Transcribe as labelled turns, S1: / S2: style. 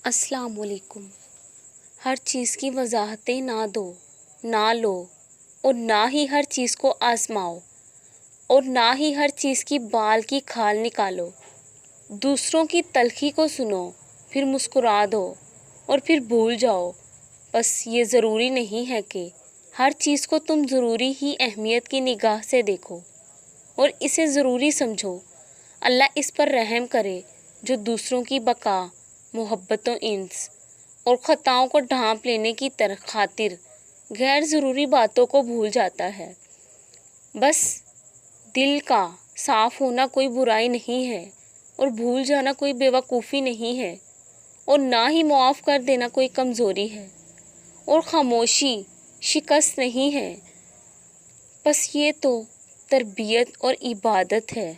S1: السلام علیکم۔ ہر چیز کی وضاحتیں نہ دو، نہ لو، اور نہ ہی ہر چیز کو آزماؤ، اور نہ ہی ہر چیز کی بال کی کھال نکالو۔ دوسروں کی تلخی کو سنو، پھر مسکرا دو اور پھر بھول جاؤ۔ بس یہ ضروری نہیں ہے کہ ہر چیز کو تم ضروری ہی اہمیت کی نگاہ سے دیکھو اور اسے ضروری سمجھو۔ اللہ اس پر رحم کرے جو دوسروں کی بقا، محبت و انس اور خطاؤں کو ڈھانپ لینے کی خاطر غیر ضروری باتوں کو بھول جاتا ہے۔ بس دل کا صاف ہونا کوئی برائی نہیں ہے، اور بھول جانا کوئی بیوقوفی نہیں ہے، اور نہ ہی معاف کر دینا کوئی کمزوری ہے، اور خاموشی شکست نہیں ہے۔ بس یہ تو تربیت اور عبادت ہے۔